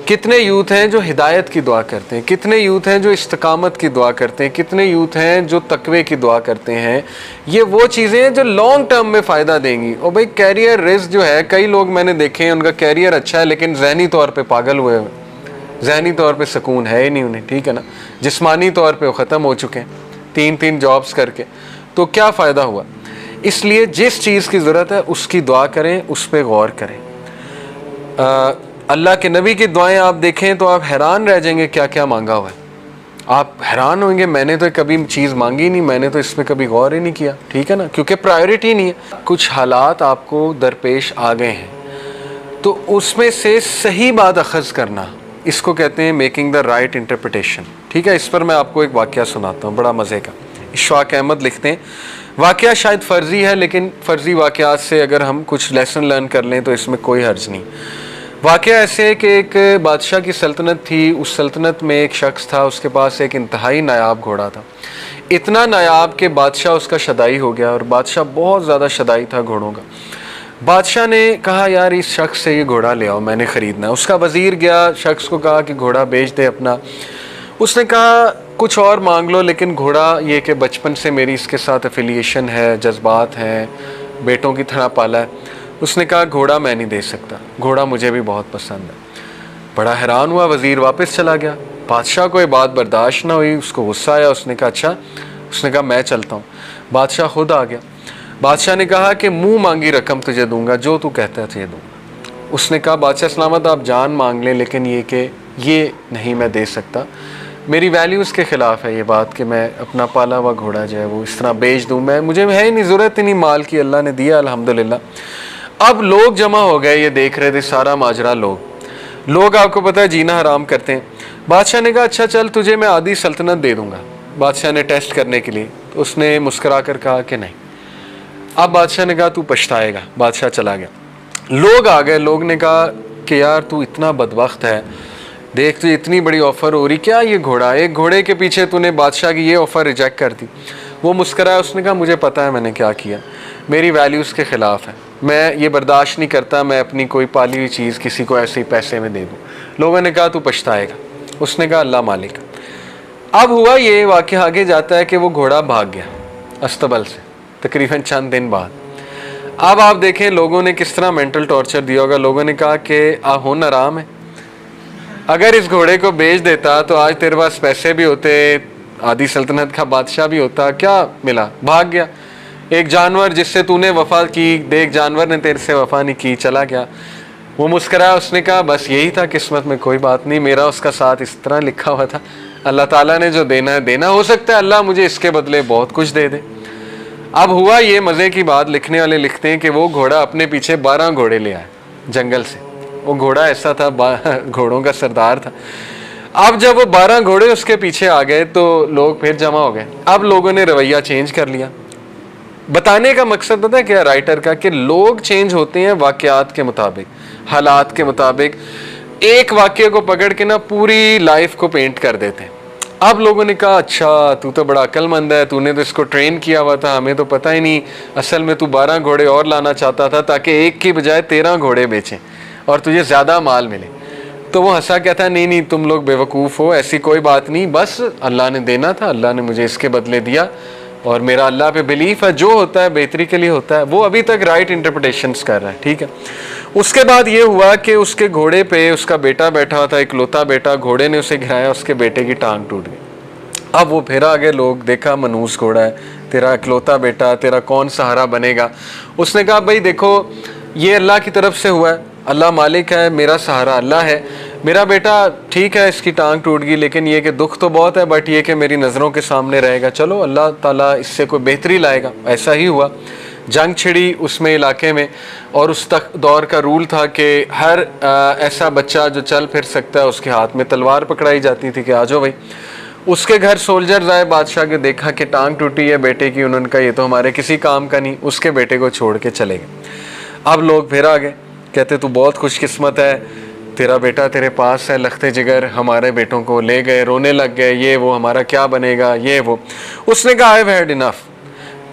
کتنے یوتھ ہیں جو ہدایت کی دعا کرتے ہیں، کتنے یوتھ ہیں جو استقامت کی دعا کرتے ہیں، کتنے یوتھ ہیں جو تقوی کی دعا کرتے ہیں. یہ وہ چیزیں ہیں جو لانگ ٹرم میں فائدہ دیں گی. اور بھائی کیریئر رسک جو ہے، کئی لوگ میں نے دیکھے ہیں ان کا کیریئر اچھا ہے لیکن ذہنی طور پہ پاگل ہوئے ہوئے، ذہنی طور پہ سکون ہے ہی نہیں انہیں، ٹھیک ہے نا. جسمانی طور پہ وہ ختم ہو چکے ہیں 3 جابس کر کے. تو کیا فائدہ ہوا؟ اس لیے جس چیز کی ضرورت ہے اس کی دعا کریں، اس پہ غور کریں. اللہ کے نبی کی دعائیں آپ دیکھیں تو آپ حیران رہ جائیں گے کیا کیا مانگا ہوا ہے. آپ حیران ہوئیں گے میں نے تو کبھی چیز مانگی نہیں، میں نے تو اس پہ کبھی غور ہی نہیں کیا، ٹھیک ہے نا، کیونکہ پرائیورٹی نہیں ہے. کچھ حالات آپ کو درپیش آ گئے ہیں تو اس میں سے صحیح بات اخذ کرنا، اس کو کہتے ہیں میکنگ دا رائٹ انٹرپریٹیشن. ٹھیک ہے، اس پر میں آپ کو ایک واقعہ سناتا ہوں بڑا مزے کا. اشفاق احمد لکھتے ہیں، واقعہ شاید فرضی ہے لیکن فرضی واقعات سے اگر ہم کچھ لیسن لرن کر لیں تو اس میں کوئی حرج نہیں. واقعہ ایسے ہے کہ ایک بادشاہ کی سلطنت تھی. اس سلطنت میں ایک شخص تھا، اس کے پاس ایک انتہائی نایاب گھوڑا تھا. اتنا نایاب کہ بادشاہ اس کا شدائی ہو گیا، اور بادشاہ بہت زیادہ شدائی تھا گھوڑوں کا. بادشاہ نے کہا یار اس شخص سے یہ گھوڑا لے آؤ، میں نے خریدنا ہے. اس کا وزیر گیا، شخص کو کہا کہ گھوڑا بیچ دے اپنا. اس نے کہا کچھ اور مانگ لو لیکن گھوڑا یہ کہ بچپن سے میری اس کے ساتھ افیلیشن ہے، جذبات ہیں، بیٹوں کی طرح پالا ہے. اس نے کہا گھوڑا میں نہیں دے سکتا، گھوڑا مجھے بھی بہت پسند ہے. بڑا حیران ہوا، وزیر واپس چلا گیا. بادشاہ کو یہ بات برداشت نہ ہوئی، اس کو غصہ آیا. اس نے کہا اچھا، اس نے کہا میں چلتا ہوں. بادشاہ خود آ گیا. بادشاہ نے کہا کہ منہ مانگی رقم تجھے دوں گا، جو تو کہتا ہے تجھے دوں گا. اس نے کہا بادشاہ سلامت آپ جان مانگ لیں لیکن یہ کہ یہ نہیں میں دے سکتا، میری ویلیوز کے خلاف ہے یہ بات کہ میں اپنا پالا ہوا گھوڑا جو ہے وہ اس طرح بیچ دوں. مجھے ہے ہی نہیں ضرورت، نہیں مال کی، اللہ نے دیا الحمدللہ. اب لوگ جمع ہو گئے، یہ دیکھ رہے تھے سارا ماجرا. لوگ آپ کو پتہ ہے جینا حرام کرتے ہیں. بادشاہ نے کہا اچھا چل تجھے میں آدھی سلطنت دے دوں گا. بادشاہ نے ٹیسٹ کرنے کے لیے، تو اس نے مسکرا کر کہا کہ نہیں. اب بادشاہ نے کہا تو پچھتائے گا. بادشاہ چلا گیا. لوگ آ گئے، لوگ نے کہا کہ یار تو اتنا بدبخت ہے، دیکھ تو اتنی بڑی آفر ہو رہی، کیا یہ گھوڑا، ایک گھوڑے کے پیچھے تو نے بادشاہ کی یہ آفر ریجیکٹ کر دی. وہ مسکرایا. اس نے کہا مجھے پتہ ہے میں نے کیا کیا، میری ویلیوز کے خلاف ہے، میں یہ برداشت نہیں کرتا میں اپنی کوئی پالی ہوئی چیز کسی کو ایسے ہی پیسے میں دے دوں. لوگوں نے کہا تو پچھتائے گا. اس نے کہا اللہ مالک. اب ہوا یہ واقعہ آگے جاتا ہے کہ وہ گھوڑا بھاگ گیا استبل سے تقریباً چند دن بعد. اب آپ دیکھیں لوگوں نے کس طرح مینٹل ٹارچر دیا ہوگا. لوگوں نے کہا کہ ہن آرام ہے، اگر اس گھوڑے کو بیچ دیتا تو آج تیرے پاس پیسے بھی ہوتے، آدھی سلطنت کا بادشاہ بھی ہوتا. کیا ملا؟ بھاگ گیا. ایک جانور جس سے تو نے وفا کی، دیکھ جانور نے تیرے سے وفا نہیں کی، چلا گیا. وہ مسکرایا. اس نے کہا بس یہی تھا قسمت میں، کوئی بات نہیں، میرا اس کا ساتھ اس طرح لکھا ہوا تھا. اللہ تعالیٰ نے جو دینا ہے دینا، ہو سکتا ہے اللہ مجھے اس کے بدلے بہت کچھ دے دے. اب ہوا یہ مزے کی بات، لکھنے والے لکھتے ہیں کہ وہ گھوڑا اپنے پیچھے 12 گھوڑے لے آئے جنگل سے. وہ گھوڑا ایسا تھا، گھوڑوں کا سردار تھا. اب جب وہ 12 گھوڑے اس کے پیچھے آ گئے تو لوگ پھر جمع ہو گئے. اب لوگوں نے رویہ چینج کر لیا. بتانے کا مقصد پتہ ہے کیا رائٹر کا، کہ لوگ چینج ہوتے ہیں واقعات کے مطابق، حالات کے مطابق. ایک واقعے کو پکڑ کے نا پوری لائف کو پینٹ کر دیتے ہیں. اب لوگوں نے کہا اچھا تو بڑا عقل مند ہے، تو نے تو اس کو ٹرین کیا ہوا تھا، ہمیں تو پتہ ہی نہیں، اصل میں تو 12 گھوڑے اور لانا چاہتا تھا تاکہ ایک کی بجائے 13 گھوڑے بیچیں اور تجھے زیادہ مال ملے. تو وہ ہنسا کہتا ہے نہیں تم لوگ بیوقوف ہو، ایسی کوئی بات نہیں، بس اللہ نے دینا تھا، اللہ نے مجھے اس کے بدلے دیا اور میرا اللہ پہ بلیف ہے، جو ہوتا ہے بہتری کے لیے ہوتا ہے. وہ ابھی تک رائٹ انٹرپریٹیشنز کر رہا ہے، ٹھیک ہے. اس کے بعد یہ ہوا کہ اس کے گھوڑے پہ اس کا بیٹا بیٹھا ہوا تھا، اکلوتا بیٹا. گھوڑے نے اسے گرایا، اس کے بیٹے کی ٹانگ ٹوٹ گئی. اب وہ پھر آگے لوگ دیکھا منوس گھوڑا ہے، تیرا اکلوتا بیٹا، تیرا کون سہارا بنے گا. اس نے کہا بھائی دیکھو یہ اللہ کی طرف سے ہوا ہے، اللہ مالک ہے، میرا سہارا اللہ ہے. میرا بیٹا ٹھیک ہے اس کی ٹانگ ٹوٹ گئی لیکن یہ کہ دکھ تو بہت ہے، بٹ یہ کہ میری نظروں کے سامنے رہے گا، چلو اللہ تعالیٰ اس سے کوئی بہتری لائے گا. ایسا ہی ہوا. جنگ چھڑی اس میں علاقے میں، اور اس تک دور کا رول تھا کہ ہر ایسا بچہ جو چل پھر سکتا ہے اس کے ہاتھ میں تلوار پکڑائی جاتی تھی کہ آ جاؤ بھائی. اس کے گھر سولجرز آئے، بادشاہ کے دیکھا کہ ٹانگ ٹوٹی ہے بیٹے کی، انہوں نے کہا یہ تو ہمارے کسی کام کا نہیں، اس کے بیٹے کو چھوڑ کے چلے گئے. اب لوگ پھر آ گئے، کہتے تو بہت خوش قسمت ہے، تیرا بیٹا تیرے پاس ہے، لخت جگر ہمارے بیٹوں کو لے گئے، رونے لگ گئے، یہ وہ ہمارا کیا بنے گا، یہ وہ. اس نے کہا I've had enough.